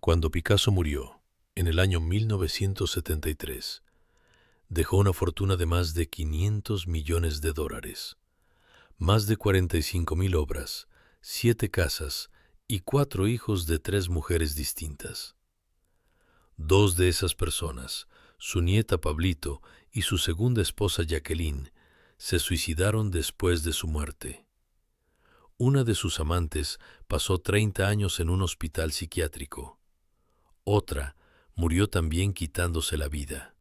Cuando Picasso murió, en el año 1973, dejó una fortuna de más de 500 millones de dólares, más de 45.000 obras, 7 casas y 4 hijos de 3 mujeres distintas. 2 de esas personas, su nieta Pablito y su segunda esposa Jacqueline, se suicidaron después de su muerte. Una de sus amantes pasó 30 años en un hospital psiquiátrico. Otra murió también quitándose la vida.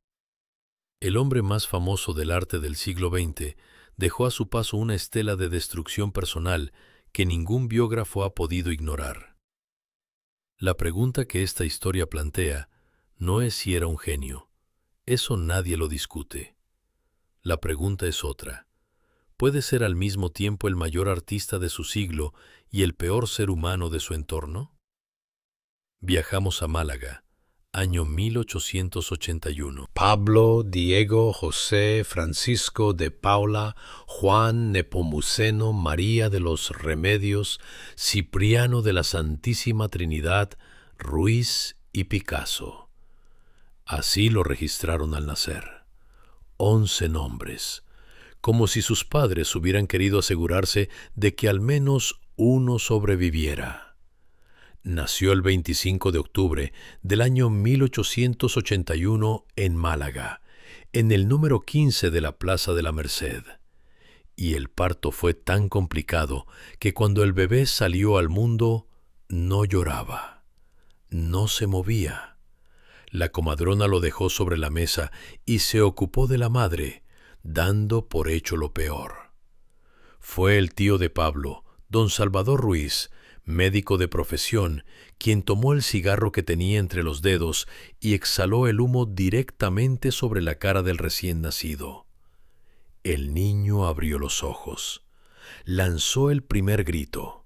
El hombre más famoso del arte del siglo XX dejó a su paso una estela de destrucción personal que ningún biógrafo ha podido ignorar. La pregunta que esta historia plantea no es si era un genio. Eso nadie lo discute. La pregunta es otra. ¿Puede ser al mismo tiempo el mayor artista de su siglo y el peor ser humano de su entorno? Viajamos a Málaga, año 1881. Pablo, Diego, José, Francisco de Paula, Juan Nepomuceno, María de los Remedios, Cipriano de la Santísima Trinidad, Ruiz y Picasso. Así lo registraron al nacer. 11 nombres, como si sus padres hubieran querido asegurarse de que al menos uno sobreviviera. Nació el 25 de octubre del año 1881 en Málaga, en el número 15 de la Plaza de la Merced. Y el parto fue tan complicado que cuando el bebé salió al mundo, no lloraba, no se movía. La comadrona lo dejó sobre la mesa y se ocupó de la madre, dando por hecho lo peor. Fue el tío de Pablo, don Salvador Ruiz, médico de profesión, quien tomó el cigarro que tenía entre los dedos y exhaló el humo directamente sobre la cara del recién nacido. El niño abrió los ojos, lanzó el primer grito.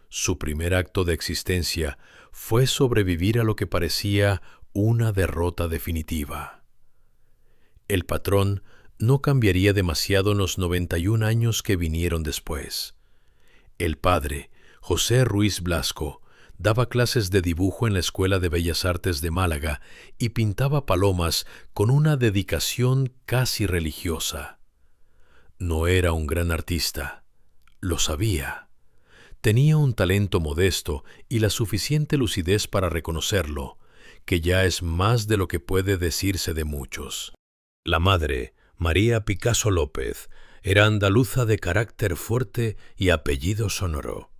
Su primer acto de existencia fue sobrevivir a lo que parecía una derrota definitiva. El patrón no cambiaría demasiado en los 91 años que vinieron después. El padre, José Ruiz Blasco, daba clases de dibujo en la Escuela de Bellas Artes de Málaga y pintaba palomas con una dedicación casi religiosa. No era un gran artista, lo sabía. Tenía un talento modesto y la suficiente lucidez para reconocerlo, que ya es más de lo que puede decirse de muchos. La madre, María Picasso López, era andaluza de carácter fuerte y apellido sonoro.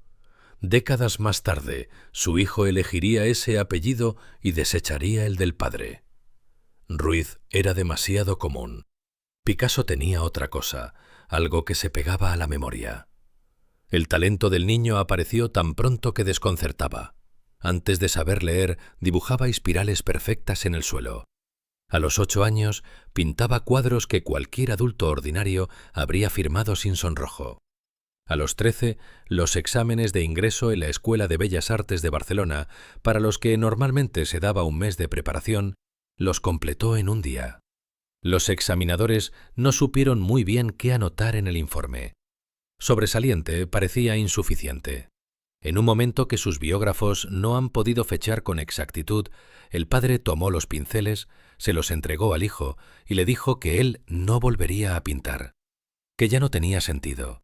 Décadas más tarde, su hijo elegiría ese apellido y desecharía el del padre. Ruiz era demasiado común. Picasso tenía otra cosa, algo que se pegaba a la memoria. El talento del niño apareció tan pronto que desconcertaba. Antes de saber leer, dibujaba espirales perfectas en el suelo. A los 8 años, pintaba cuadros que cualquier adulto ordinario habría firmado sin sonrojo. A los 13, los exámenes de ingreso en la Escuela de Bellas Artes de Barcelona, para los que normalmente se daba un mes de preparación, los completó en un día. Los examinadores no supieron muy bien qué anotar en el informe. Sobresaliente parecía insuficiente. En un momento que sus biógrafos no han podido fechar con exactitud, el padre tomó los pinceles, se los entregó al hijo y le dijo que él no volvería a pintar, que ya no tenía sentido.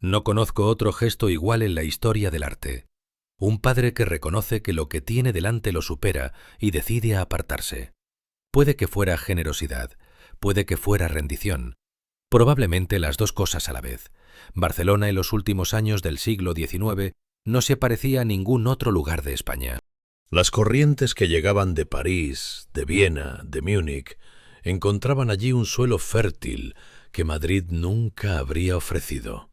No conozco otro gesto igual en la historia del arte. Un padre que reconoce que lo que tiene delante lo supera y decide apartarse. Puede que fuera generosidad, puede que fuera rendición. Probablemente las dos cosas a la vez. Barcelona en los últimos años del siglo XIX no se parecía a ningún otro lugar de España. Las corrientes que llegaban de París, de Viena, de Múnich, encontraban allí un suelo fértil que Madrid nunca habría ofrecido.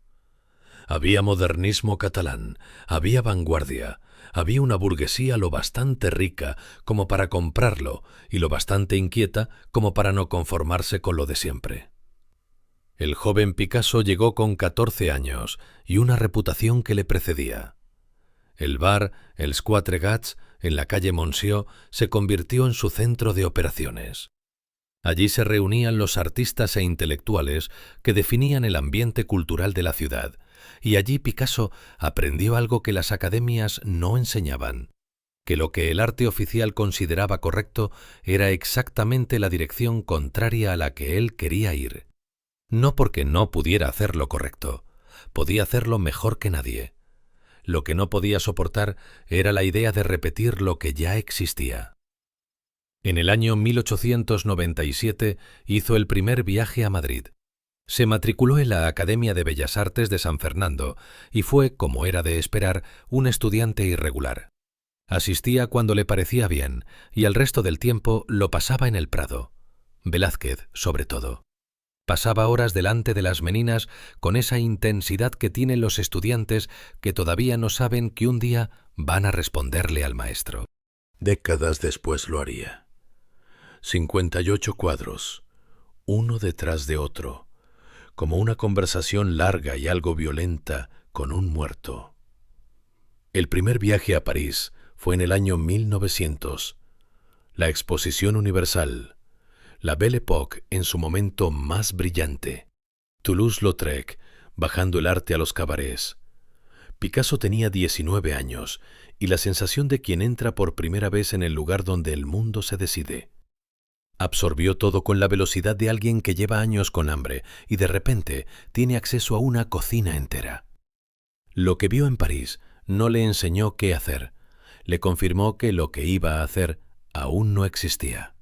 Había modernismo catalán, había vanguardia, había una burguesía lo bastante rica como para comprarlo y lo bastante inquieta como para no conformarse con lo de siempre. El joven Picasso llegó con 14 años y una reputación que le precedía. El bar, els Quatre Gats, en la calle Montsió, se convirtió en su centro de operaciones. Allí se reunían los artistas e intelectuales que definían el ambiente cultural de la ciudad, y allí Picasso aprendió algo que las academias no enseñaban: que lo que el arte oficial consideraba correcto era exactamente la dirección contraria a la que él quería ir. No porque no pudiera hacer lo correcto, podía hacerlo mejor que nadie. Lo que no podía soportar era la idea de repetir lo que ya existía. En el año 1897 hizo el primer viaje a Madrid. Se matriculó en la Academia de Bellas Artes de San Fernando y fue, como era de esperar, un estudiante irregular. Asistía cuando le parecía bien y el resto del tiempo lo pasaba en el Prado. Velázquez, sobre todo. Pasaba horas delante de las meninas con esa intensidad que tienen los estudiantes que todavía no saben que un día van a responderle al maestro. Décadas después lo haría. 58 cuadros, uno detrás de otro, como una conversación larga y algo violenta con un muerto. El primer viaje a París fue en el año 1900. La Exposición Universal, la Belle Époque en su momento más brillante, Toulouse-Lautrec bajando el arte a los cabarets. Picasso tenía 19 años y la sensación de quien entra por primera vez en el lugar donde el mundo se decide. Absorbió todo con la velocidad de alguien que lleva años con hambre y de repente tiene acceso a una cocina entera. Lo que vio en París no le enseñó qué hacer, le confirmó que lo que iba a hacer aún no existía.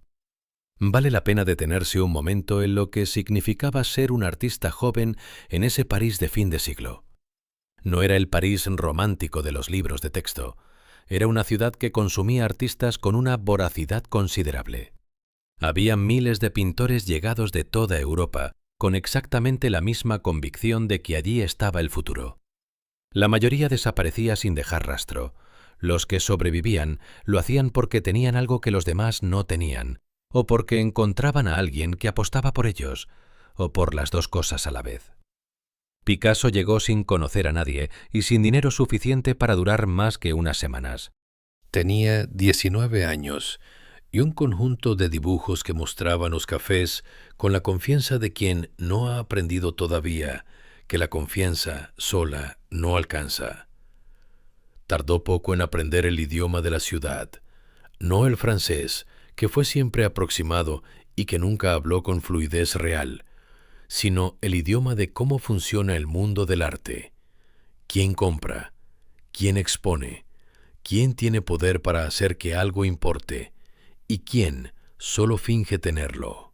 Vale la pena detenerse un momento en lo que significaba ser un artista joven en ese París de fin de siglo. No era el París romántico de los libros de texto, era una ciudad que consumía artistas con una voracidad considerable. Había miles de pintores llegados de toda Europa, con exactamente la misma convicción de que allí estaba el futuro. La mayoría desaparecía sin dejar rastro. Los que sobrevivían lo hacían porque tenían algo que los demás no tenían, o porque encontraban a alguien que apostaba por ellos, o por las dos cosas a la vez. Picasso llegó sin conocer a nadie y sin dinero suficiente para durar más que unas semanas. Tenía 19 años y un conjunto de dibujos que mostraban los cafés con la confianza de quien no ha aprendido todavía que la confianza sola no alcanza. Tardó poco en aprender el idioma de la ciudad, no el francés, que fue siempre aproximado y que nunca habló con fluidez real, sino el idioma de cómo funciona el mundo del arte. ¿Quién compra? ¿Quién expone? ¿Quién tiene poder para hacer que algo importe? ¿Y quién solo finge tenerlo?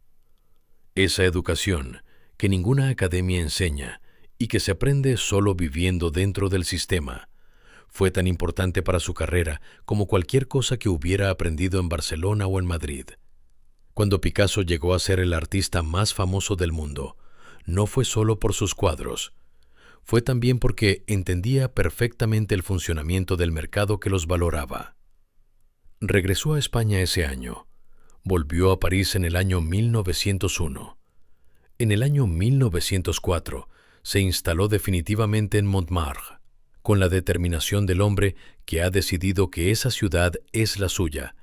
Esa educación que ninguna academia enseña y que se aprende solo viviendo dentro del sistema, fue tan importante para su carrera como cualquier cosa que hubiera aprendido en Barcelona o en Madrid. Cuando Picasso llegó a ser el artista más famoso del mundo, no fue solo por sus cuadros, fue también porque entendía perfectamente el funcionamiento del mercado que los valoraba. Regresó a España ese año. Volvió a París en el año 1901. En el año 1904 se instaló definitivamente en Montmartre, con la determinación del hombre que ha decidido que esa ciudad es la suya,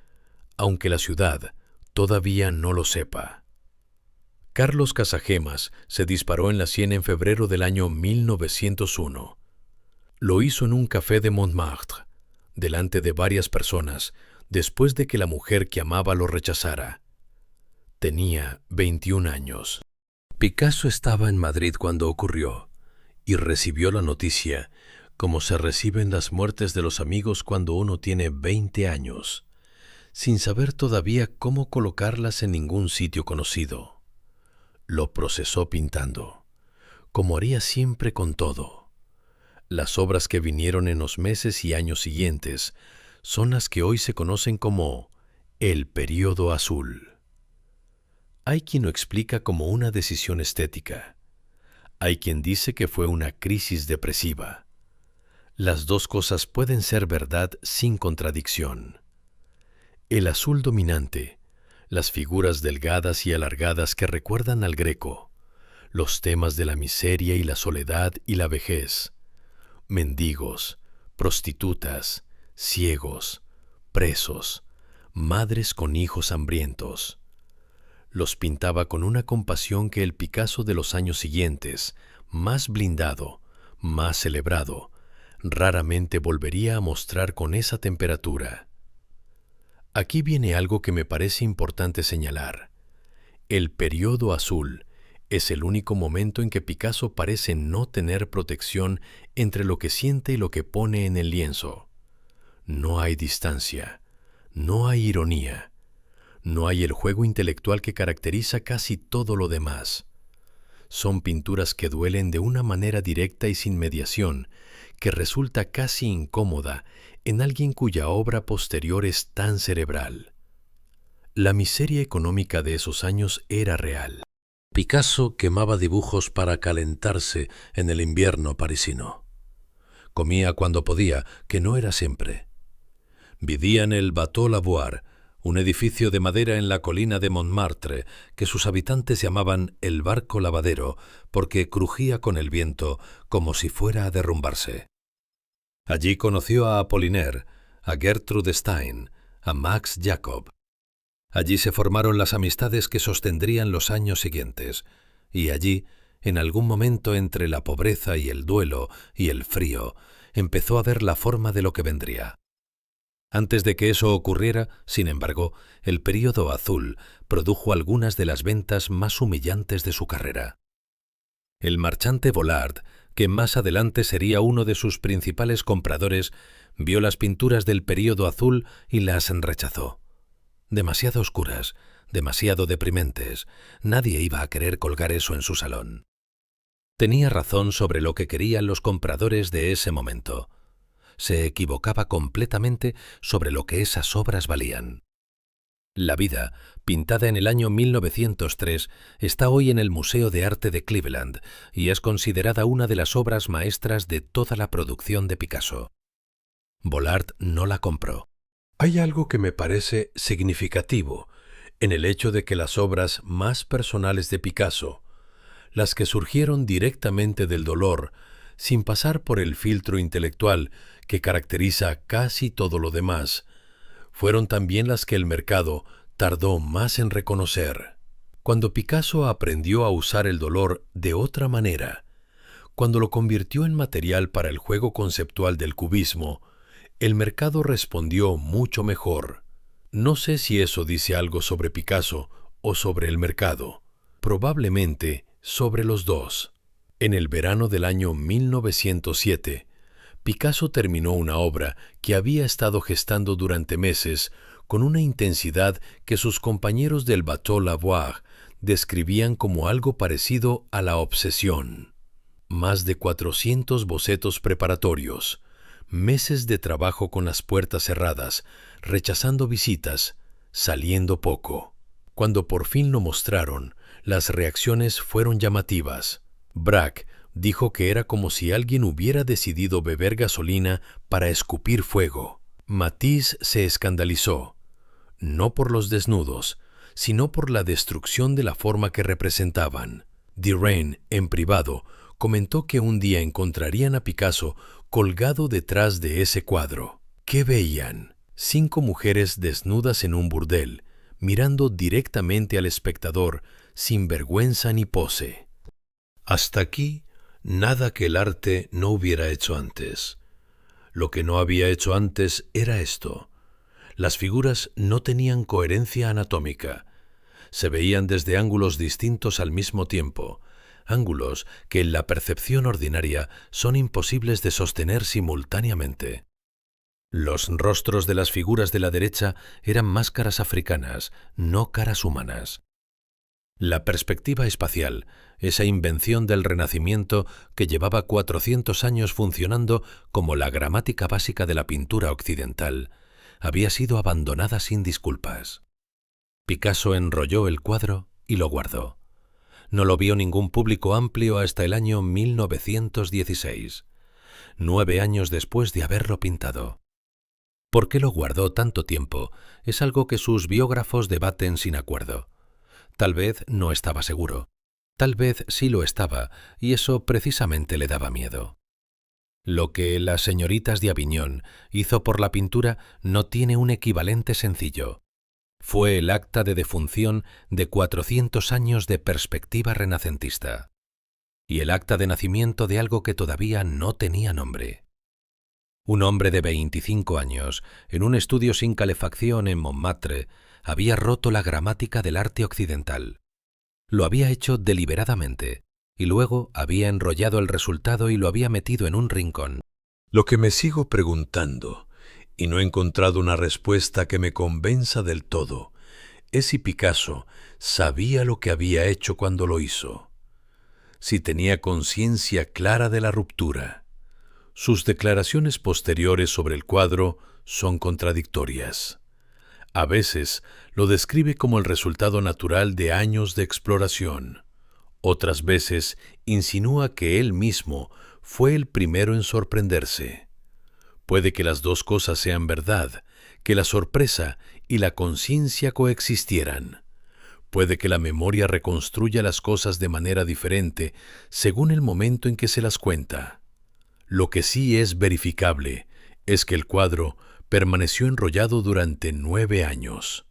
aunque la ciudad todavía no lo sepa. Carlos Casagemas se disparó en la sien en febrero del año 1901. Lo hizo en un café de Montmartre, delante de varias personas, después de que la mujer que amaba lo rechazara. Tenía 21 años. Picasso estaba en Madrid cuando ocurrió y recibió la noticia como se reciben las muertes de los amigos cuando uno tiene 20 años, sin saber todavía cómo colocarlas en ningún sitio conocido. Lo procesó pintando, como haría siempre con todo. Las obras que vinieron en los meses y años siguientes son las que hoy se conocen como el período azul. Hay quien lo explica como una decisión estética. Hay quien dice que fue una crisis depresiva. Las dos cosas pueden ser verdad sin contradicción. El azul dominante, las figuras delgadas y alargadas que recuerdan al Greco, los temas de la miseria y la soledad y la vejez, mendigos, prostitutas, ciegos, presos, madres con hijos hambrientos. Los pintaba con una compasión que el Picasso de los años siguientes, más blindado, más celebrado, raramente volvería a mostrar con esa temperatura. Aquí viene algo que me parece importante señalar. El periodo azul es el único momento en que Picasso parece no tener protección entre lo que siente y lo que pone en el lienzo. No hay distancia, no hay ironía, no hay el juego intelectual que caracteriza casi todo lo demás. Son pinturas que duelen de una manera directa y sin mediación, que resulta casi incómoda en alguien cuya obra posterior es tan cerebral. La miseria económica de esos años era real. Picasso quemaba dibujos para calentarse en el invierno parisino. Comía cuando podía, que no era siempre. Vivía en el Bateau Lavoir, un edificio de madera en la colina de Montmartre, que sus habitantes llamaban el barco lavadero, porque crujía con el viento como si fuera a derrumbarse. Allí conoció a Apollinaire, a Gertrude Stein, a Max Jacob. Allí se formaron las amistades que sostendrían los años siguientes, y allí, en algún momento entre la pobreza y el duelo y el frío, empezó a ver la forma de lo que vendría. Antes de que eso ocurriera, sin embargo, el período azul produjo algunas de las ventas más humillantes de su carrera. El marchante Vollard, que más adelante sería uno de sus principales compradores, vio las pinturas del período azul y las rechazó. Demasiado oscuras, demasiado deprimentes, nadie iba a querer colgar eso en su salón. Tenía razón sobre lo que querían los compradores de ese momento. Se equivocaba completamente sobre lo que esas obras valían. La vida, pintada en el año 1903, está hoy en el Museo de Arte de Cleveland y es considerada una de las obras maestras de toda la producción de Picasso. Vollard no la compró. Hay algo que me parece significativo en el hecho de que las obras más personales de Picasso, las que surgieron directamente del dolor, sin pasar por el filtro intelectual que caracteriza casi todo lo demás, fueron también las que el mercado tardó más en reconocer. Cuando Picasso aprendió a usar el dolor de otra manera, cuando lo convirtió en material para el juego conceptual del cubismo, el mercado respondió mucho mejor. No sé si eso dice algo sobre Picasso o sobre el mercado. Probablemente sobre los dos. En el verano del año 1907, Picasso terminó una obra que había estado gestando durante meses con una intensidad que sus compañeros del Bateau Lavoir describían como algo parecido a la obsesión. Más de 400 bocetos preparatorios, meses de trabajo con las puertas cerradas, rechazando visitas, saliendo poco. Cuando por fin lo mostraron, las reacciones fueron llamativas. Braque dijo que era como si alguien hubiera decidido beber gasolina para escupir fuego. Matisse se escandalizó, no por los desnudos, sino por la destrucción de la forma que representaban. Derain, en privado, comentó que un día encontrarían a Picasso colgado detrás de ese cuadro. ¿Qué veían? 5 mujeres desnudas en un burdel, mirando directamente al espectador, sin vergüenza ni pose. Hasta aquí, nada que el arte no hubiera hecho antes. Lo que no había hecho antes era esto. Las figuras no tenían coherencia anatómica. Se veían desde ángulos distintos al mismo tiempo, ángulos que en la percepción ordinaria son imposibles de sostener simultáneamente. Los rostros de las figuras de la derecha eran máscaras africanas, no caras humanas. La perspectiva espacial, esa invención del Renacimiento que llevaba 400 años funcionando como la gramática básica de la pintura occidental, había sido abandonada sin disculpas. Picasso enrolló el cuadro y lo guardó. No lo vio ningún público amplio hasta el año 1916, 9 años después de haberlo pintado. ¿Por qué lo guardó tanto tiempo? Es algo que sus biógrafos debaten sin acuerdo. Tal vez no estaba seguro. Tal vez sí lo estaba, y eso precisamente le daba miedo. Lo que Las señoritas de Aviñón hizo por la pintura no tiene un equivalente sencillo. Fue el acta de defunción de 400 años de perspectiva renacentista. Y el acta de nacimiento de algo que todavía no tenía nombre. Un hombre de 25 años, en un estudio sin calefacción en Montmartre, había roto la gramática del arte occidental. Lo había hecho deliberadamente, y luego había enrollado el resultado y lo había metido en un rincón. Lo que me sigo preguntando, y no he encontrado una respuesta que me convenza del todo, es si Picasso sabía lo que había hecho cuando lo hizo, si tenía conciencia clara de la ruptura. Sus declaraciones posteriores sobre el cuadro son contradictorias. A veces lo describe como el resultado natural de años de exploración. Otras veces insinúa que él mismo fue el primero en sorprenderse. Puede que las dos cosas sean verdad, que la sorpresa y la conciencia coexistieran. Puede que la memoria reconstruya las cosas de manera diferente según el momento en que se las cuenta. Lo que sí es verificable es que el cuadro permaneció enrollado durante 9 años,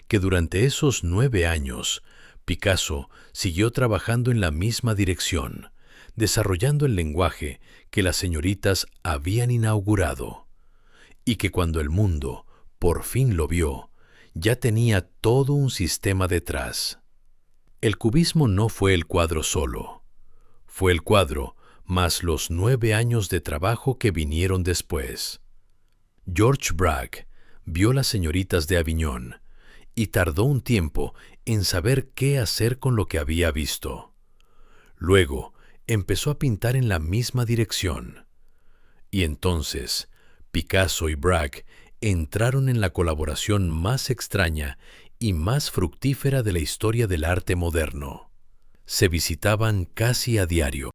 que durante esos 9 años Picasso siguió trabajando en la misma dirección, desarrollando el lenguaje que las señoritas habían inaugurado, y que cuando el mundo por fin lo vio, ya tenía todo un sistema detrás. El cubismo no fue el cuadro solo, fue el cuadro más los 9 años de trabajo que vinieron después. George Braque vio las señoritas de Aviñón y tardó un tiempo en saber qué hacer con lo que había visto. Luego empezó a pintar en la misma dirección. Y entonces Picasso y Braque entraron en la colaboración más extraña y más fructífera de la historia del arte moderno. Se visitaban casi a diario.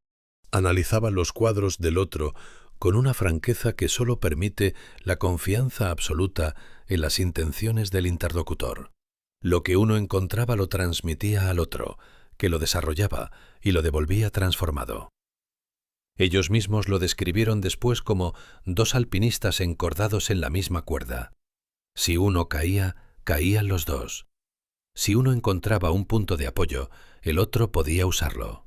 Analizaban los cuadros del otro con una franqueza que solo permite la confianza absoluta en las intenciones del interlocutor. Lo que uno encontraba lo transmitía al otro, que lo desarrollaba y lo devolvía transformado. Ellos mismos lo describieron después como 2 alpinistas encordados en la misma cuerda. Si uno caía, caían los dos. Si uno encontraba un punto de apoyo, el otro podía usarlo.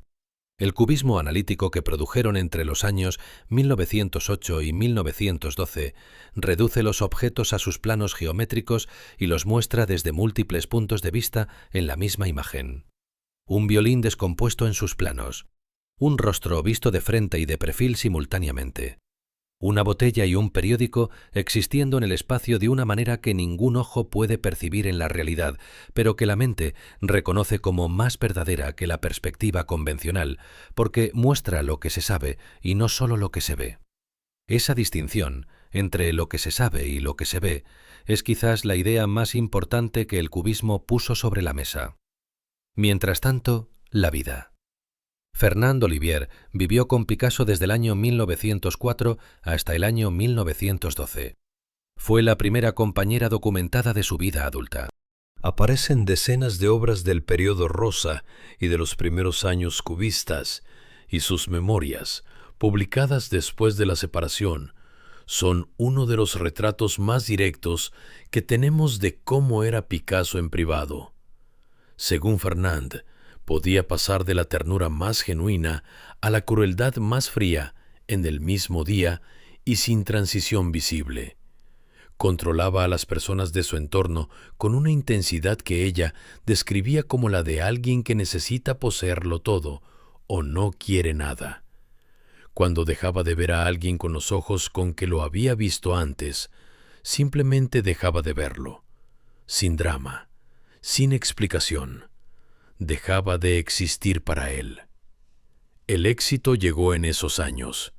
El cubismo analítico que produjeron entre los años 1908 y 1912 reduce los objetos a sus planos geométricos y los muestra desde múltiples puntos de vista en la misma imagen. Un violín descompuesto en sus planos, un rostro visto de frente y de perfil simultáneamente, una botella y un periódico existiendo en el espacio de una manera que ningún ojo puede percibir en la realidad, pero que la mente reconoce como más verdadera que la perspectiva convencional, porque muestra lo que se sabe y no solo lo que se ve. Esa distinción entre lo que se sabe y lo que se ve es quizás la idea más importante que el cubismo puso sobre la mesa. Mientras tanto, la vida. Fernand Olivier vivió con Picasso desde el año 1904 hasta el año 1912. Fue la primera compañera documentada de su vida adulta. Aparecen decenas de obras del periodo rosa y de los primeros años cubistas, y sus memorias, publicadas después de la separación, son uno de los retratos más directos que tenemos de cómo era Picasso en privado. Según Fernand, podía pasar de la ternura más genuina a la crueldad más fría en el mismo día y sin transición visible. Controlaba a las personas de su entorno con una intensidad que ella describía como la de alguien que necesita poseerlo todo o no quiere nada. Cuando dejaba de ver a alguien con los ojos con que lo había visto antes, simplemente dejaba de verlo, sin drama, sin explicación. Dejaba de existir para él. El éxito llegó en esos años.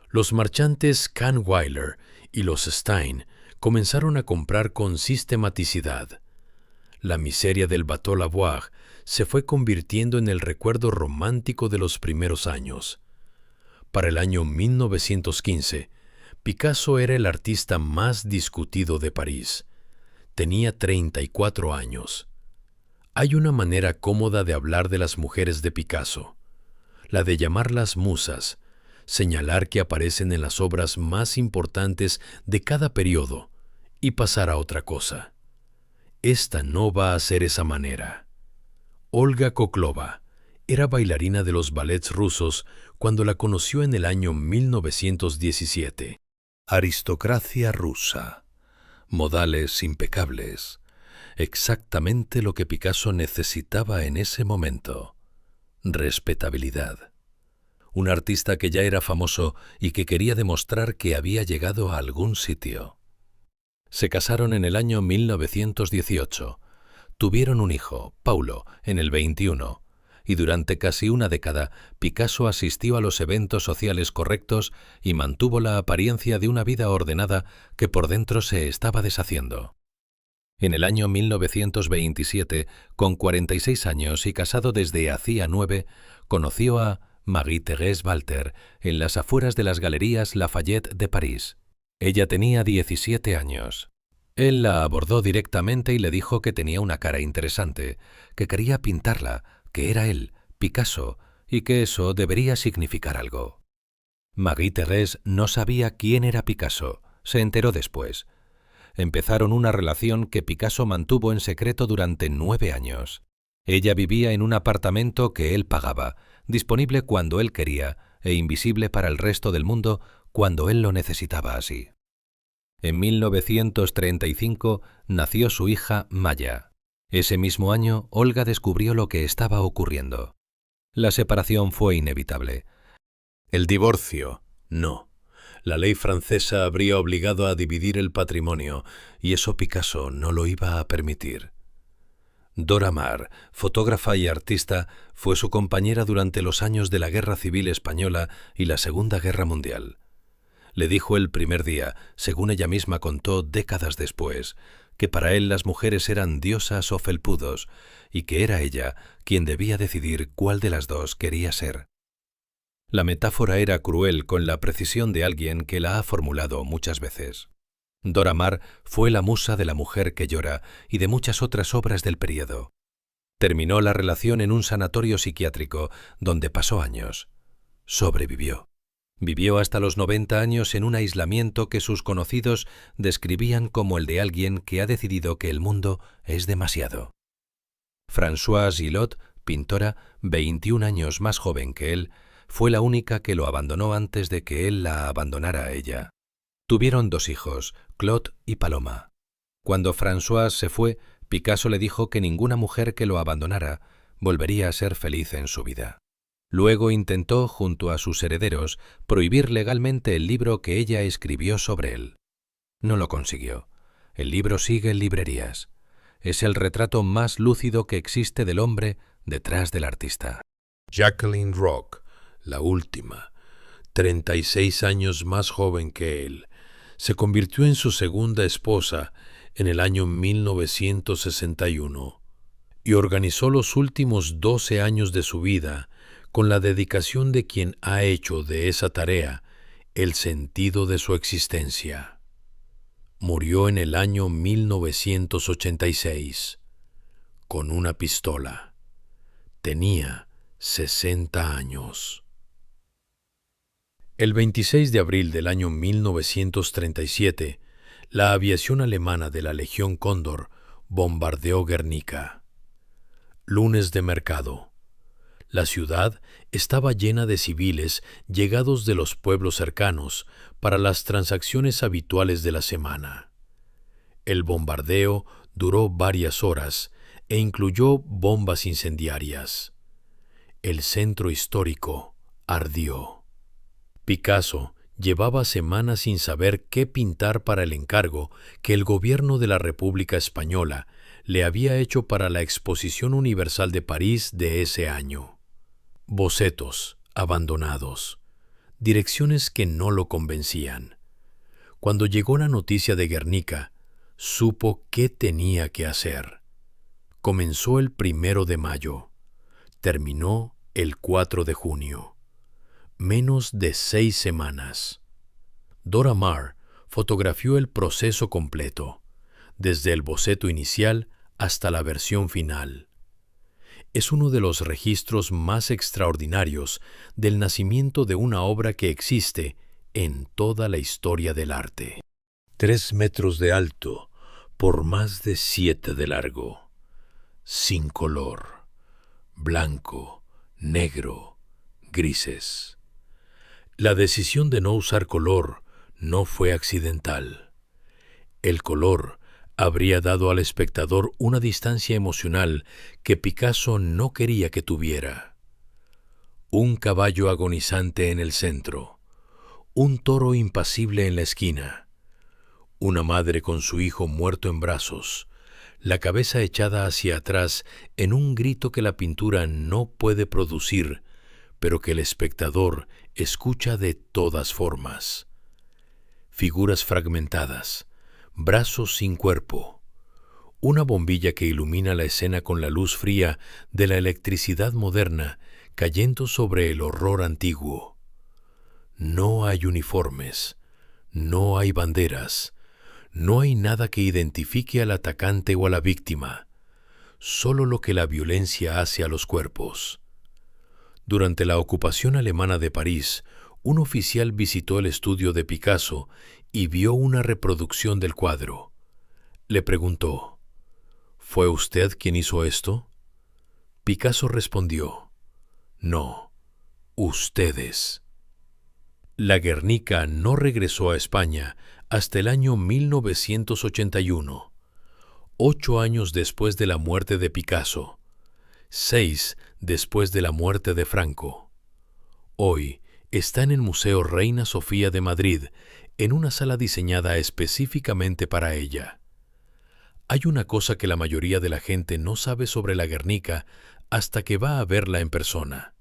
Los marchantes Kahnweiler y los Stein comenzaron a comprar con sistematicidad. La miseria del Bateau Lavoir se fue convirtiendo en el recuerdo romántico de los primeros años. Para el año 1915, Picasso era el artista más discutido de París. Tenía 34 años. Hay una manera cómoda de hablar de las mujeres de Picasso, la de llamarlas musas, señalar que aparecen en las obras más importantes de cada periodo y pasar a otra cosa. Esta no va a ser esa manera. Olga Koklova era bailarina de los ballets rusos cuando la conoció en el año 1917. Aristocracia rusa. Modales impecables. Exactamente lo que Picasso necesitaba en ese momento. Respetabilidad. Un artista que ya era famoso y que quería demostrar que había llegado a algún sitio. Se casaron en el año 1918. Tuvieron un hijo, Paulo, en el 21, y durante casi una década Picasso asistió a los eventos sociales correctos y mantuvo la apariencia de una vida ordenada que por dentro se estaba deshaciendo. En el año 1927, con 46 años y casado desde hacía 9, conoció a Marie-Thérèse Walter en las afueras de las Galerías Lafayette de París. Ella tenía 17 años. Él la abordó directamente y le dijo que tenía una cara interesante, que quería pintarla, que era él, Picasso, y que eso debería significar algo. Marie-Thérèse no sabía quién era Picasso, se enteró después. Empezaron una relación que Picasso mantuvo en secreto durante 9 años. Ella vivía en un apartamento que él pagaba, disponible cuando él quería e invisible para el resto del mundo cuando él lo necesitaba así. En 1935 nació su hija Maya. Ese mismo año, Olga descubrió lo que estaba ocurriendo. La separación fue inevitable. El divorcio, no. La ley francesa habría obligado a dividir el patrimonio, y eso Picasso no lo iba a permitir. Dora Maar, fotógrafa y artista, fue su compañera durante los años de la Guerra Civil Española y la Segunda Guerra Mundial. Le dijo el primer día, según ella misma contó décadas después, que para él las mujeres eran diosas o felpudos y que era ella quien debía decidir cuál de las dos quería ser. La metáfora era cruel con la precisión de alguien que la ha formulado muchas veces. Dora Maar fue la musa de La mujer que llora y de muchas otras obras del período. Terminó la relación en un sanatorio psiquiátrico donde pasó años. Sobrevivió. Vivió hasta los 90 años en un aislamiento que sus conocidos describían como el de alguien que ha decidido que el mundo es demasiado. Françoise Gillot, pintora, 21 años más joven que él, fue la única que lo abandonó antes de que él la abandonara a ella. Tuvieron 2 hijos, Claude y Paloma. Cuando Françoise se fue, Picasso le dijo que ninguna mujer que lo abandonara volvería a ser feliz en su vida. Luego intentó, junto a sus herederos, prohibir legalmente el libro que ella escribió sobre él. No lo consiguió. El libro sigue en librerías. Es el retrato más lúcido que existe del hombre detrás del artista. Jacqueline Roch, la última, 36 años más joven que él, se convirtió en su segunda esposa en el año 1961 y organizó los últimos 12 años de su vida con la dedicación de quien ha hecho de esa tarea el sentido de su existencia. Murió en el año 1986, con una pistola. Tenía 60 años. El 26 de abril del año 1937, la aviación alemana de la Legión Cóndor bombardeó Guernica. Lunes de mercado. La ciudad estaba llena de civiles llegados de los pueblos cercanos para las transacciones habituales de la semana. El bombardeo duró varias horas e incluyó bombas incendiarias. El centro histórico ardió. Picasso llevaba semanas sin saber qué pintar para el encargo que el gobierno de la República Española le había hecho para la Exposición Universal de París de ese año. Bocetos abandonados, direcciones que no lo convencían. Cuando llegó la noticia de Guernica, supo qué tenía que hacer. Comenzó el 1 de mayo, terminó el 4 de junio. Menos de 6 semanas. Dora Maar fotografió el proceso completo, desde el boceto inicial hasta la versión final. Es uno de los registros más extraordinarios del nacimiento de una obra que existe en toda la historia del arte. 3 metros de alto por más de 7 de largo, sin color, blanco, negro, grises. La decisión de no usar color no fue accidental. El color habría dado al espectador una distancia emocional que Picasso no quería que tuviera. Un caballo agonizante en el centro, un toro impasible en la esquina, una madre con su hijo muerto en brazos, la cabeza echada hacia atrás en un grito que la pintura no puede producir, pero que el espectador escucha de todas formas. Figuras fragmentadas, brazos sin cuerpo, una bombilla que ilumina la escena con la luz fría de la electricidad moderna cayendo sobre el horror antiguo. No hay uniformes, no hay banderas, no hay nada que identifique al atacante o a la víctima, solo lo que la violencia hace a los cuerpos. Durante la ocupación alemana de París, un oficial visitó el estudio de Picasso y vio una reproducción del cuadro. Le preguntó, ¿fue usted quien hizo esto? Picasso respondió, no, ustedes. La Guernica no regresó a España hasta el año 1981, 8 años después de la muerte de Picasso, 6 después de la muerte de Franco. Hoy está en el Museo Reina Sofía de Madrid, en una sala diseñada específicamente para ella. Hay una cosa que la mayoría de la gente no sabe sobre la Guernica hasta que va a verla en persona: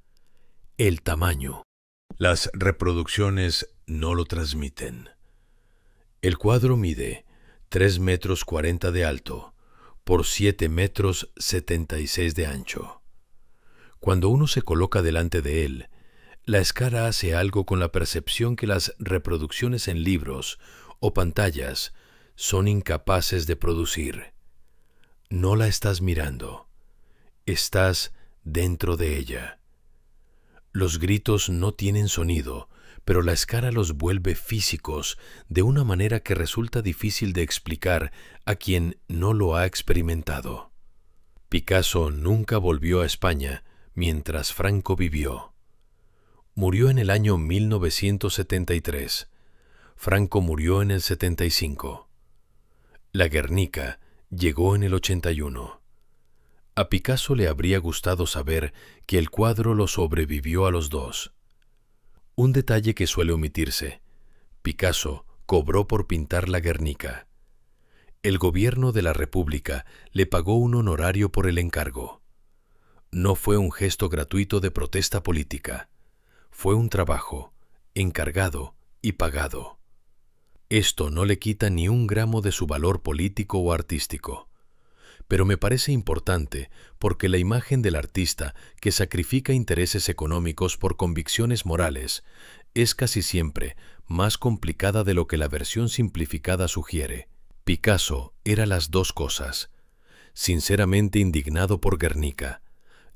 el tamaño. Las reproducciones no lo transmiten. El cuadro mide 3,40 metros de alto por 7,76 metros de ancho. Cuando uno se coloca delante de él, la escala hace algo con la percepción que las reproducciones en libros o pantallas son incapaces de producir. No la estás mirando, estás dentro de ella. Los gritos no tienen sonido, pero la escala los vuelve físicos de una manera que resulta difícil de explicar a quien no lo ha experimentado. Picasso nunca volvió a España mientras Franco vivió. Murió en el año 1973. Franco murió en el 75. La Guernica llegó en el 81. A Picasso le habría gustado saber que el cuadro lo sobrevivió a los dos. Un detalle que suele omitirse: Picasso cobró por pintar la Guernica. El gobierno de la República le pagó un honorario por el encargo. No fue un gesto gratuito de protesta política. Fue un trabajo, encargado y pagado. Esto no le quita ni un gramo de su valor político o artístico. Pero me parece importante porque la imagen del artista que sacrifica intereses económicos por convicciones morales es casi siempre más complicada de lo que la versión simplificada sugiere. Picasso era las dos cosas: sinceramente indignado por Guernica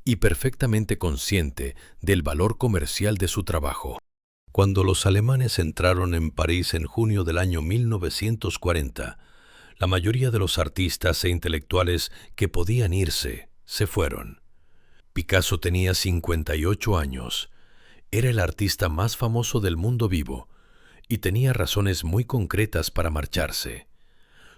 y perfectamente consciente del valor comercial de su trabajo. Cuando los alemanes entraron en París en junio del año 1940, la mayoría de los artistas e intelectuales que podían irse, se fueron. Picasso tenía 58 años, era el artista más famoso del mundo vivo y tenía razones muy concretas para marcharse.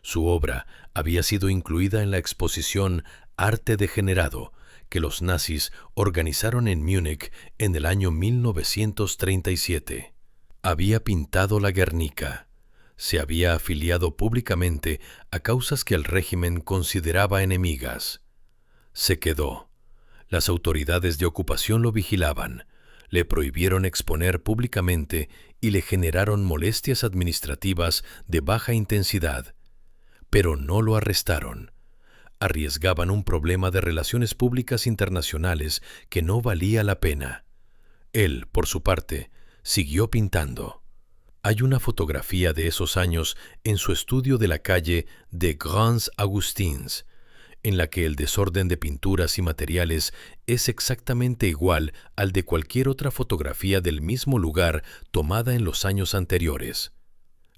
Su obra había sido incluida en la exposición Arte Degenerado que los nazis organizaron en Múnich en el año 1937. Había pintado la Guernica. Se había afiliado públicamente a causas que el régimen consideraba enemigas. Se quedó. Las autoridades de ocupación lo vigilaban, le prohibieron exponer públicamente y le generaron molestias administrativas de baja intensidad. Pero no lo arrestaron. Arriesgaban un problema de relaciones públicas internacionales que no valía la pena. Él, por su parte, siguió pintando. Hay una fotografía de esos años en su estudio de la calle de Grands Augustins, en la que el desorden de pinturas y materiales es exactamente igual al de cualquier otra fotografía del mismo lugar tomada en los años anteriores.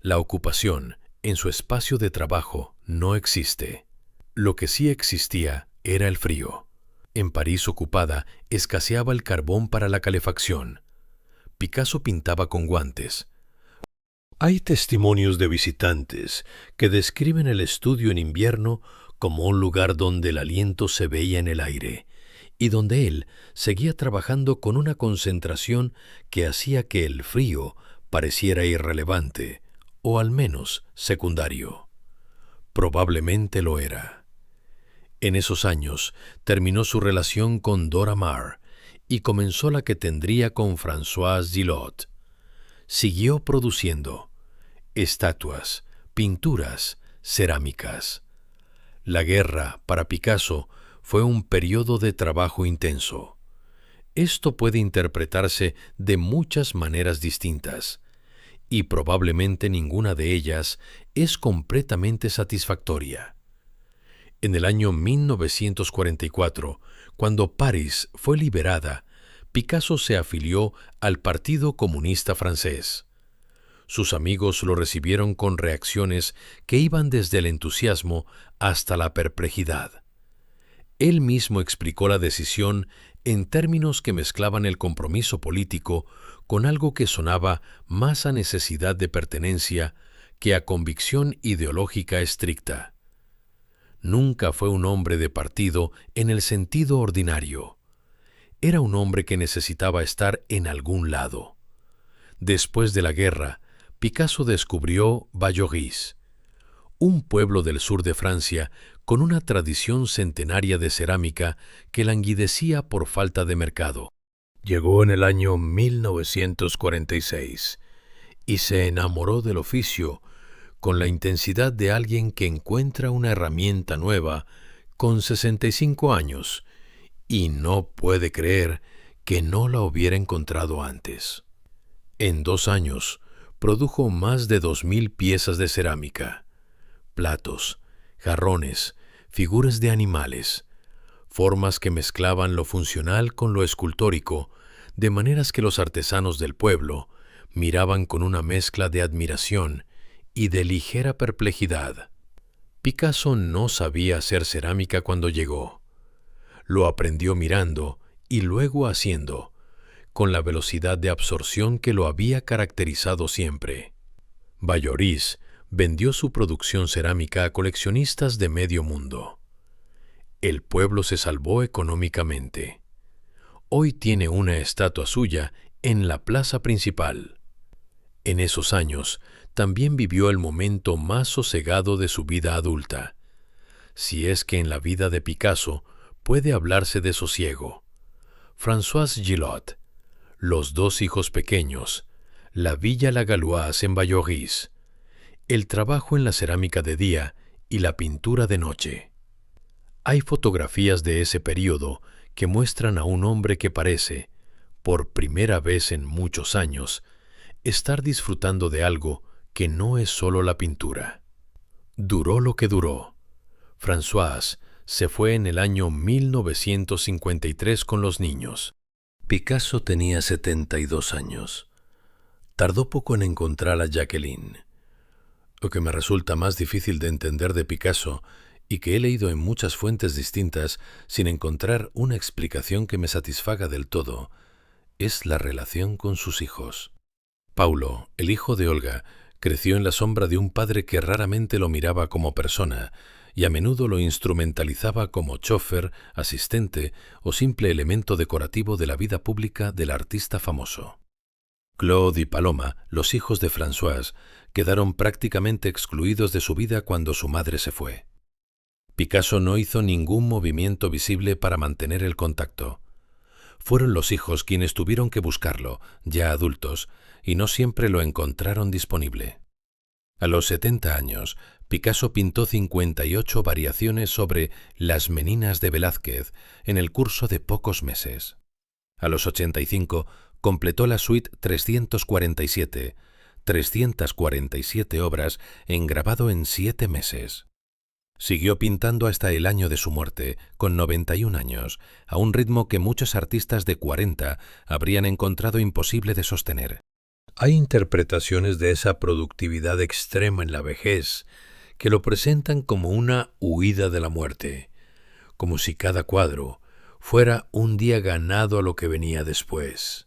La ocupación, en su espacio de trabajo, no existe. Lo que sí existía era el frío. En París ocupada escaseaba el carbón para la calefacción. Picasso pintaba con guantes. Hay testimonios de visitantes que describen el estudio en invierno como un lugar donde el aliento se veía en el aire y donde él seguía trabajando con una concentración que hacía que el frío pareciera irrelevante, o al menos secundario. Probablemente lo era. En esos años terminó su relación con Dora Maar y comenzó la que tendría con François Gillot. Siguió produciendo estatuas, pinturas, cerámicas. La guerra, para Picasso, fue un periodo de trabajo intenso. Esto puede interpretarse de muchas maneras distintas, y probablemente ninguna de ellas es completamente satisfactoria. En el año 1944, cuando París fue liberada, Picasso se afilió al Partido Comunista Francés. Sus amigos lo recibieron con reacciones que iban desde el entusiasmo hasta la perplejidad. Él mismo explicó la decisión en términos que mezclaban el compromiso político con algo que sonaba más a necesidad de pertenencia que a convicción ideológica estricta. Nunca fue un hombre de partido en el sentido ordinario. Era un hombre que necesitaba estar en algún lado. Después de la guerra, Picasso descubrió Vallauris, un pueblo del sur de Francia con una tradición centenaria de cerámica que languidecía por falta de mercado. Llegó en el año 1946 y se enamoró del oficio con la intensidad de alguien que encuentra una herramienta nueva con 65 años y no puede creer que no la hubiera encontrado antes. En 2 años, produjo más de 2,000 piezas de cerámica, platos, jarrones, figuras de animales, formas que mezclaban lo funcional con lo escultórico, de maneras que los artesanos del pueblo miraban con una mezcla de admiración y de ligera perplejidad. Picasso no sabía hacer cerámica cuando llegó. Lo aprendió mirando y luego haciendo, con la velocidad de absorción que lo había caracterizado siempre. Vallauris vendió su producción cerámica a coleccionistas de medio mundo. El pueblo se salvó económicamente. Hoy tiene una estatua suya en la plaza principal. En esos años también vivió el momento más sosegado de su vida adulta, si es que en la vida de Picasso puede hablarse de sosiego. François Gillot, los 2 hijos pequeños, la Villa Lagaloise en Vallauris, el trabajo en la cerámica de día y la pintura de noche. Hay fotografías de ese período que muestran a un hombre que parece, por primera vez en muchos años, estar disfrutando de algo que no es solo la pintura. Duró lo que duró. François se fue en el año 1953 con los niños. Picasso tenía 72 años. Tardó poco en encontrar a Jacqueline. Lo que me resulta más difícil de entender de Picasso, y que he leído en muchas fuentes distintas sin encontrar una explicación que me satisfaga del todo, es la relación con sus hijos. Paulo, el hijo de Olga, creció en la sombra de un padre que raramente lo miraba como persona y a menudo lo instrumentalizaba como chófer, asistente o simple elemento decorativo de la vida pública del artista famoso. Claude y Paloma, los hijos de François, quedaron prácticamente excluidos de su vida cuando su madre se fue. Picasso no hizo ningún movimiento visible para mantener el contacto. Fueron los hijos quienes tuvieron que buscarlo, ya adultos, y no siempre lo encontraron disponible. A los 70 años, Picasso pintó 58 variaciones sobre Las Meninas de Velázquez en el curso de pocos meses. A los 85, completó la suite 347 obras en grabado en 7 meses. Siguió pintando hasta el año de su muerte, con 91 años, a un ritmo que muchos artistas de 40 habrían encontrado imposible de sostener. Hay interpretaciones de esa productividad extrema en la vejez que lo presentan como una huida de la muerte, como si cada cuadro fuera un día ganado a lo que venía después.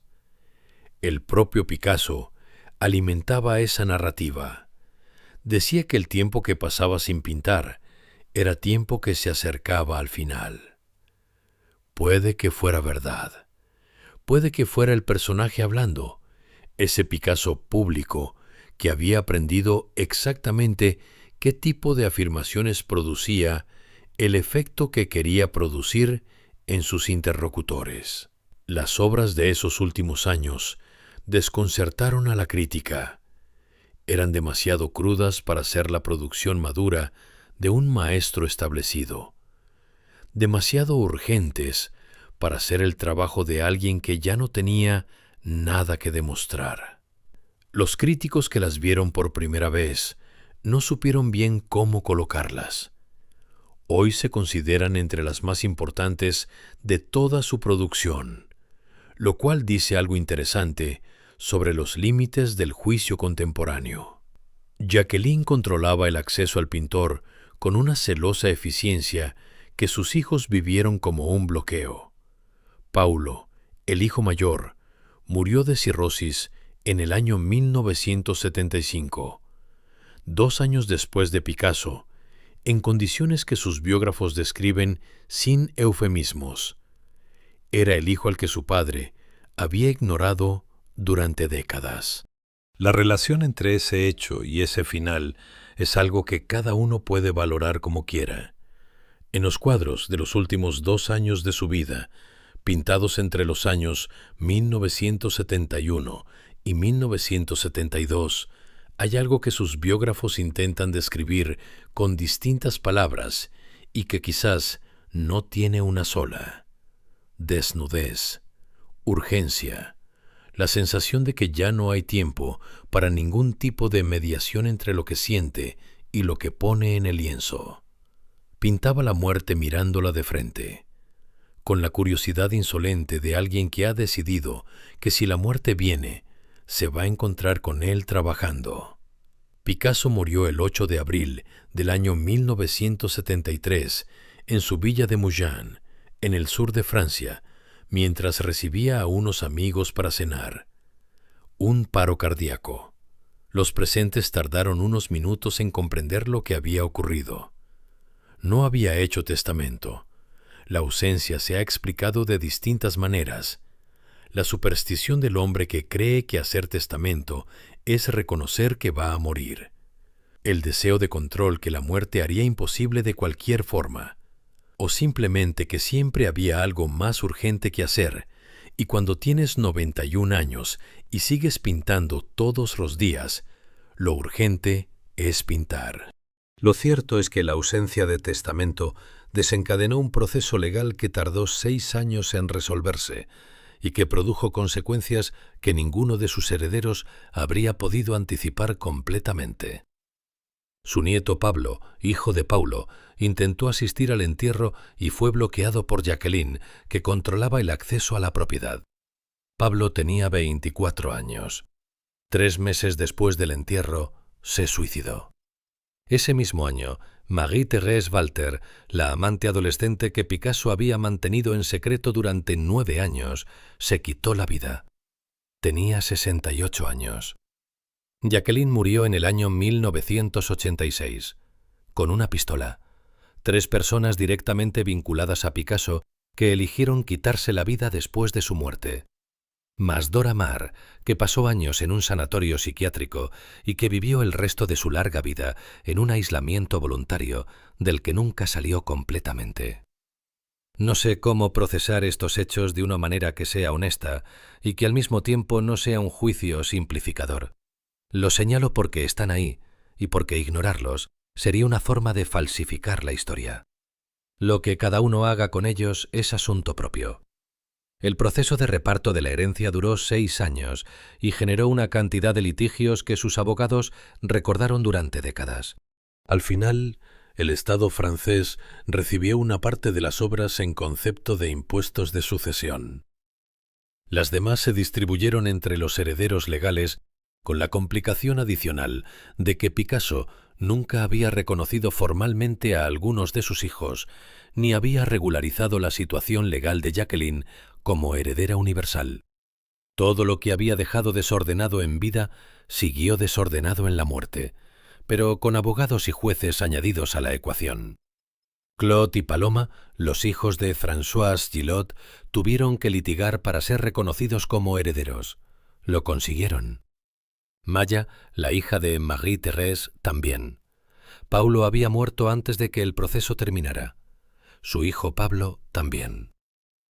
El propio Picasso alimentaba esa narrativa. Decía que el tiempo que pasaba sin pintar era tiempo que se acercaba al final. Puede que fuera verdad. Puede que fuera el personaje hablando, ese Picasso público que había aprendido exactamente qué tipo de afirmaciones producía el efecto que quería producir en sus interlocutores. Las obras de esos últimos años desconcertaron a la crítica. Eran demasiado crudas para ser la producción madura de un maestro establecido, demasiado urgentes para ser el trabajo de alguien que ya no tenía nada que demostrar. Los críticos que las vieron por primera vez no supieron bien cómo colocarlas. Hoy se consideran entre las más importantes de toda su producción, lo cual dice algo interesante sobre los límites del juicio contemporáneo. Jacqueline controlaba el acceso al pintor con una celosa eficiencia que sus hijos vivieron como un bloqueo. Paulo, el hijo mayor, murió de cirrosis en el año 1975, 2 años después de Picasso, en condiciones que sus biógrafos describen sin eufemismos. Era el hijo al que su padre había ignorado durante décadas. La relación entre ese hecho y ese final es algo que cada uno puede valorar como quiera. En los cuadros de los últimos 2 años de su vida, pintados entre los años 1971 y 1972, hay algo que sus biógrafos intentan describir con distintas palabras y que quizás no tiene una sola: desnudez, urgencia, la sensación de que ya no hay tiempo para ningún tipo de mediación entre lo que siente y lo que pone en el lienzo. Pintaba la muerte mirándola de frente, con la curiosidad insolente de alguien que ha decidido que si la muerte viene, se va a encontrar con él trabajando. Picasso murió el 8 de abril del año 1973 en su villa de Mougins, en el sur de Francia, mientras recibía a unos amigos para cenar. Un paro cardíaco. Los presentes tardaron unos minutos en comprender lo que había ocurrido. No había hecho testamento. La ausencia se ha explicado de distintas maneras. La superstición del hombre que cree que hacer testamento es reconocer que va a morir. El deseo de control que la muerte haría imposible de cualquier forma. O simplemente que siempre había algo más urgente que hacer, y cuando tienes 91 años y sigues pintando todos los días, lo urgente es pintar. Lo cierto es que la ausencia de testamento desencadenó un proceso legal que tardó 6 años en resolverse y que produjo consecuencias que ninguno de sus herederos habría podido anticipar completamente. Su nieto Pablo, hijo de Paulo, intentó asistir al entierro y fue bloqueado por Jacqueline, que controlaba el acceso a la propiedad. Pablo tenía 24 años. 3 meses después del entierro, se suicidó. Ese mismo año, Marie-Thérèse Walter, la amante adolescente que Picasso había mantenido en secreto durante 9 años, se quitó la vida. Tenía 68 años. Jacqueline murió en el año 1986, con una pistola. 3 personas directamente vinculadas a Picasso que eligieron quitarse la vida después de su muerte. Más Dora Maar, que pasó años en un sanatorio psiquiátrico y que vivió el resto de su larga vida en un aislamiento voluntario del que nunca salió completamente. No sé cómo procesar estos hechos de una manera que sea honesta y que al mismo tiempo no sea un juicio simplificador. Los señalo porque están ahí y porque ignorarlos sería una forma de falsificar la historia. Lo que cada uno haga con ellos es asunto propio. El proceso de reparto de la herencia duró 6 años y generó una cantidad de litigios que sus abogados recordaron durante décadas. Al final, el Estado francés recibió una parte de las obras en concepto de impuestos de sucesión. Las demás se distribuyeron entre los herederos legales con la complicación adicional de que Picasso nunca había reconocido formalmente a algunos de sus hijos, ni había regularizado la situación legal de Jacqueline como heredera universal. Todo lo que había dejado desordenado en vida siguió desordenado en la muerte, pero con abogados y jueces añadidos a la ecuación. Claude y Paloma, los hijos de François Gillot, tuvieron que litigar para ser reconocidos como herederos. Lo consiguieron. Maya, la hija de Marie-Thérèse, también. Paulo había muerto antes de que el proceso terminara. Su hijo Pablo también.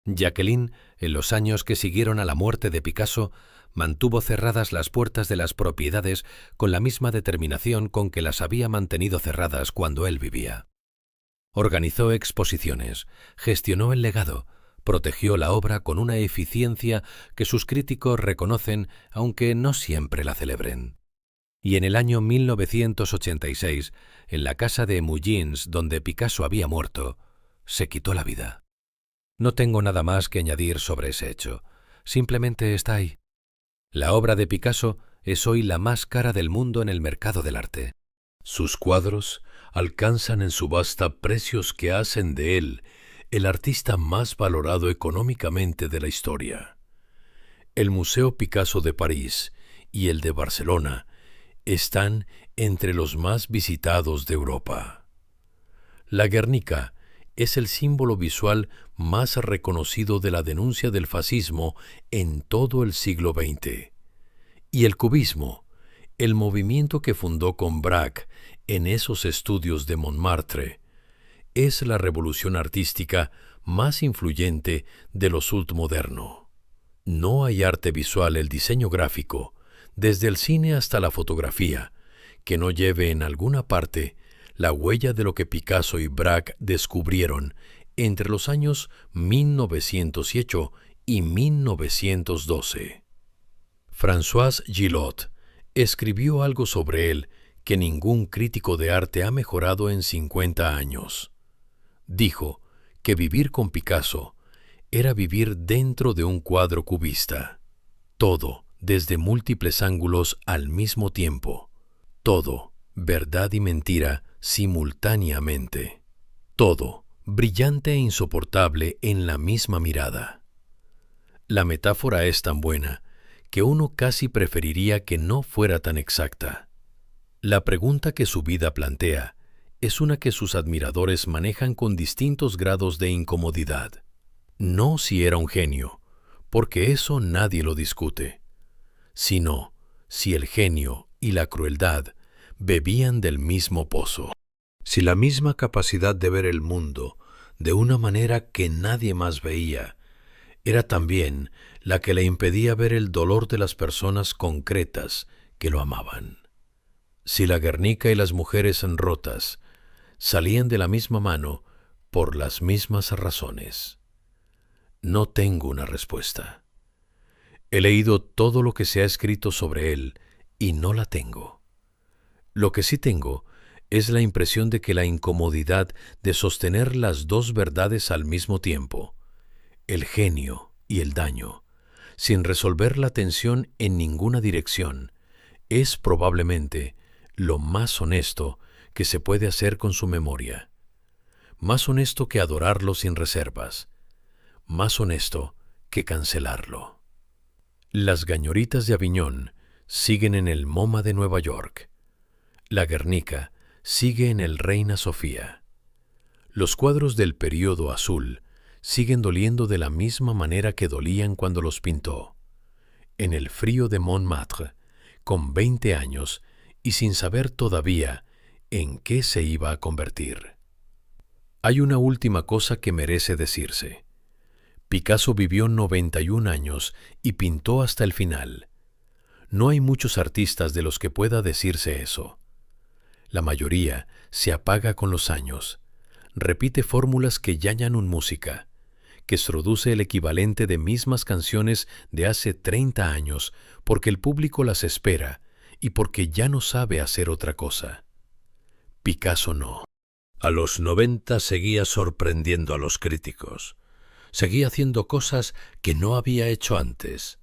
Jacqueline, en los años que siguieron a la muerte de Picasso, mantuvo cerradas las puertas de las propiedades con la misma determinación con que las había mantenido cerradas cuando él vivía. Organizó exposiciones, gestionó el legado, protegió la obra con una eficiencia que sus críticos reconocen, aunque no siempre la celebren. Y en el año 1986, en la casa de Mougins, donde Picasso había muerto, se quitó la vida. No tengo nada más que añadir sobre ese hecho. Simplemente está ahí. La obra de Picasso es hoy la más cara del mundo en el mercado del arte. Sus cuadros alcanzan en subasta precios que hacen de él el artista más valorado económicamente de la historia. El Museo Picasso de París y el de Barcelona están entre los más visitados de Europa. La Guernica es el símbolo visual más reconocido de la denuncia del fascismo en todo el siglo XX. Y el cubismo, el movimiento que fundó con Braque en esos estudios de Montmartre, es la revolución artística más influyente de lo submoderno. No hay arte visual, el diseño gráfico, desde el cine hasta la fotografía, que no lleve en alguna parte la huella de lo que Picasso y Braque descubrieron entre los años 1908 y 1912. François Gillot escribió algo sobre él que ningún crítico de arte ha mejorado en 50 años. Dijo que vivir con Picasso era vivir dentro de un cuadro cubista. Todo desde múltiples ángulos al mismo tiempo. Todo, verdad y mentira, simultáneamente. Todo, brillante e insoportable en la misma mirada. La metáfora es tan buena que uno casi preferiría que no fuera tan exacta. La pregunta que su vida plantea es una que sus admiradores manejan con distintos grados de incomodidad. No si era un genio, porque eso nadie lo discute, sino si el genio y la crueldad bebían del mismo pozo. Si la misma capacidad de ver el mundo de una manera que nadie más veía era también la que le impedía ver el dolor de las personas concretas que lo amaban. Si la Guernica y las mujeres rotas salían de la misma mano por las mismas razones. No tengo una respuesta. He leído todo lo que se ha escrito sobre él y no la tengo. Lo que sí tengo es la impresión de que la incomodidad de sostener las dos verdades al mismo tiempo, el genio y el daño, sin resolver la tensión en ninguna dirección, es probablemente lo más honesto que se puede hacer con su memoria. Más honesto que adorarlo sin reservas. Más honesto que cancelarlo. Las Gañoritas de Aviñón siguen en el MoMA de Nueva York. La Guernica sigue en el Reina Sofía. Los cuadros del período azul siguen doliendo de la misma manera que dolían cuando los pintó. En el frío de Montmartre, con 20 años y sin saber todavía en qué se iba a convertir. Hay una última cosa que merece decirse. Picasso vivió 91 años y pintó hasta el final. No hay muchos artistas de los que pueda decirse eso. La mayoría se apaga con los años, repite fórmulas que llaman música, que produce el equivalente de mismas canciones de hace 30 años porque el público las espera y porque ya no sabe hacer otra cosa. Picasso no. A los 90 seguía sorprendiendo a los críticos. Seguía haciendo cosas que no había hecho antes.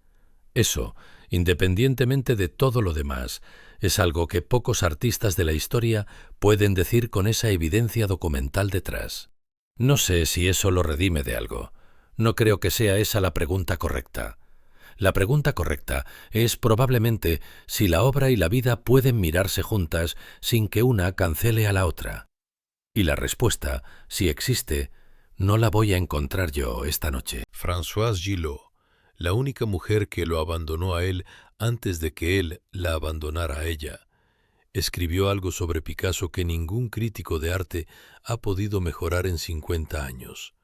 Eso, independientemente de todo lo demás, es algo que pocos artistas de la historia pueden decir con esa evidencia documental detrás. No sé si eso lo redime de algo. No creo que sea esa la pregunta correcta. La pregunta correcta es probablemente si la obra y la vida pueden mirarse juntas sin que una cancele a la otra. Y la respuesta, si existe, no la voy a encontrar yo esta noche. Françoise Gillot, la única mujer que lo abandonó a él antes de que él la abandonara a ella, escribió algo sobre Picasso que ningún crítico de arte ha podido mejorar en 50 años,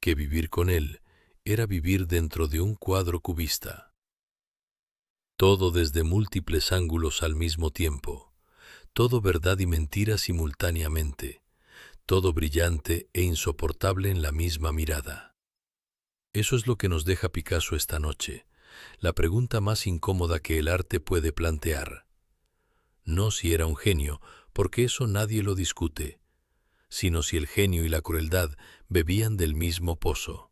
que vivir con él era vivir dentro de un cuadro cubista. Todo desde múltiples ángulos al mismo tiempo, todo verdad y mentira simultáneamente, todo brillante e insoportable en la misma mirada. Eso es lo que nos deja Picasso esta noche, la pregunta más incómoda que el arte puede plantear. No si era un genio, porque eso nadie lo discute, sino si el genio y la crueldad bebían del mismo pozo.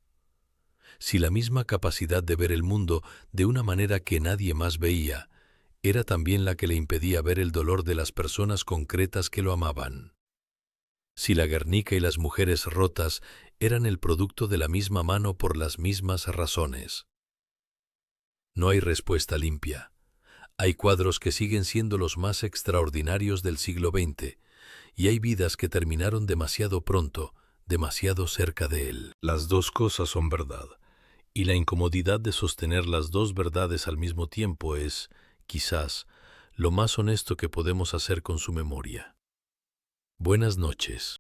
Si la misma capacidad de ver el mundo de una manera que nadie más veía, era también la que le impedía ver el dolor de las personas concretas que lo amaban. Si la Guernica y las mujeres rotas eran el producto de la misma mano por las mismas razones. No hay respuesta limpia. Hay cuadros que siguen siendo los más extraordinarios del siglo XX, y hay vidas que terminaron demasiado pronto, demasiado cerca de él. Las dos cosas son verdad, y la incomodidad de sostener las dos verdades al mismo tiempo es, quizás, lo más honesto que podemos hacer con su memoria. Buenas noches.